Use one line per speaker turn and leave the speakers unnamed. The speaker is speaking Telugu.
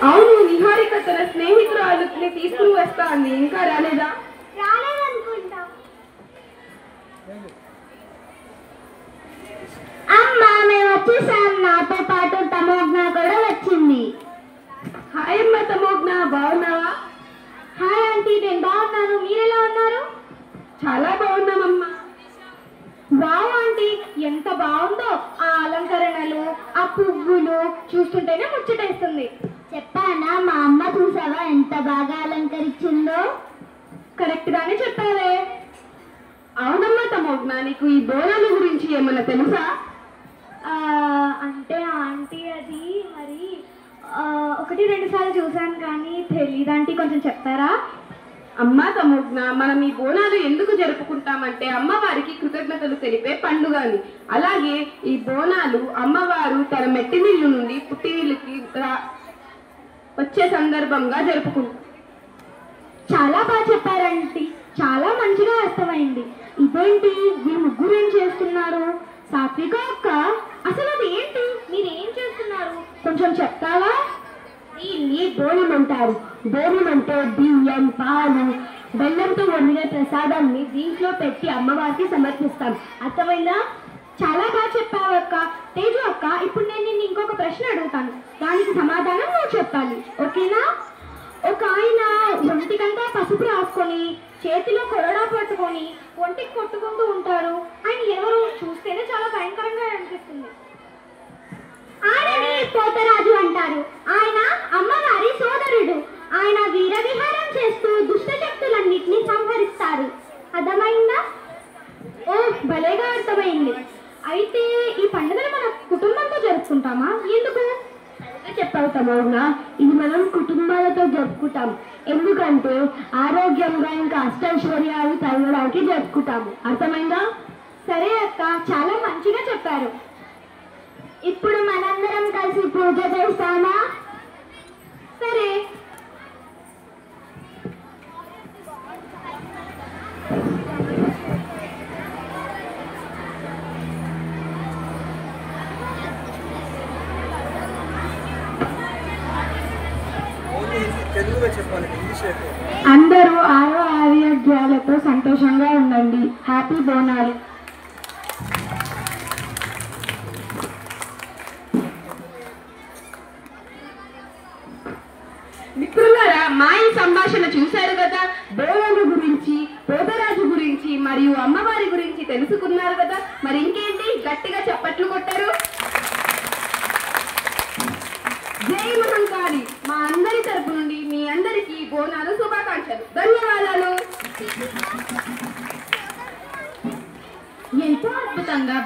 అవును, నిహారిక తన స్నేహితురాలుని తీసుకుని వస్తా అంది. ఇంకా రాలేదా?
రాలేదనుకుంటా. అమ్మా మేము వచ్చేసాం. నాతో పాటు తమోజ్ఞ కూడా వచ్చింది.
హాయ్ అమ్మ తమోజ్ఞ, బాగున్నావా?
హాయ్ ఆంటీ, నేను బాగున్నాను. మీరెలా ఉన్నారు?
చాలా బాగున్నామమ్మా.
వావ్ ఆంటీ, ఎంత బాగుందో ఆ అలంకరణలు, ఆ పువ్వులు చూస్తుంటేనే ముచ్చటేస్తుంది. చెప్పానా, మా అమ్మ చూసావా ఎంత బాగా అలంకరించిందో?
కరెక్ట్ గానే చెప్పావే. అవునమ్మా తమోజ్ఞ, నీకు ఈ బోనాల గురించి ఏమన్నా తెలుసా?
అంటే ఆంటీ అది మరి 1-2 సార్లు చూసాను కానీ తెలీదంటీ, కొంచెం చెప్తారా?
అమ్మా తమోజ్ఞ, మనం ఈ బోనాలు ఎందుకు జరుపుకుంటామంటే అమ్మవారికి కృతజ్ఞతలు తెలిపే పండుగ అని. అలాగే ఈ బోనాలు అమ్మవారు తన మెట్టినిల్లు నుండి పుట్టినిల్లుకి వచ్చే సందర్భంగా జరుపుకుంటాం.
చాలా బాగా చెప్పారంటీ, చాలా మంచిగా అర్థమైంది. ఇదేంటి మీ ముగ్గురు ఏం చేస్తున్నారు? సాత్విక అక్క, అసలు అది ఏంటి? మీరేం చేస్తున్నారు? కొంచెం చెప్తావా?
దీన్ని బోనం అంటారు. బోనం అంటే బియ్యం, పాలు, బెల్లంతో వండిన ప్రసాదాన్ని దీంట్లో పెట్టి అమ్మవారికి సమర్పిస్తాం. అర్థమైందా?
చాలా బాగా చెప్పావు అక్క. తేజు అక్క, ఇప్పుడు నేను నిన్ను ఇంకొక ప్రశ్న అడుగుతాను, దానికి సమాధానం నువ్వు చెప్పాలి, ఓకేనా? ఒక ఆయన ఒంటికంతా పసుపు రాసుకొని చేతిలో కొరడా పట్టుకొని ఒంటికి కొట్టుకుంటూ ఉంటారు. ఆయన ఎవరు? చూస్తేనే చాలా భయంకరంగా అనిపిస్తుంది. ఆయనని పోతరాజు అంటారు. ఆయన అమ్మవారి సోదరుడు. ఆయన వీర విహారం చేస్తూ దుష్ట శక్తులన్నింటినీ సంహరిస్తారు. అర్థమైందా? ఓ, భలేగా అర్థమైంది. అయితే ఈ పండుగను మన కుటుంబంతో జరుపుకుంటామా? ఎందుకు?
చెప్పావు తమోజ్ఞ, ఇది మనం కుటుంబాలతో జరుపుకుంటాం. ఎందుకంటే ఆరోగ్యంగా ఇంకా అష్టైశ్వర్యాలు కలగడానికి జరుపుకుంటాము. అర్థమైందా?
సరే అక్క, చాలా మంచిగా చెప్పారు. ఇప్పుడు మనందరం కలిసి పూజ చేస్తామా? సరే.
అందరూ ఆరోగ్యాలతో సంతోషంగా ఉండండి. హ్యాపీ బోనాలు. మిత్రులారా, మా ఈ సంభాషణ చూశారు కదా. బోనాల గురించి, పోతరాజు గురించి మరియు అమ్మవారి గురించి తెలుసుకున్నారు కదా. మరి ఇంకేంటి, గట్టిగా చప్పట్లు కొట్టారు. జై మహంకాళి. మా అందరి తరపు నుండి మీ అందరికీ బోనాలు శుభాకాంక్షలు. ధన్యవాదాలు. ఎంతో అద్భుతంగా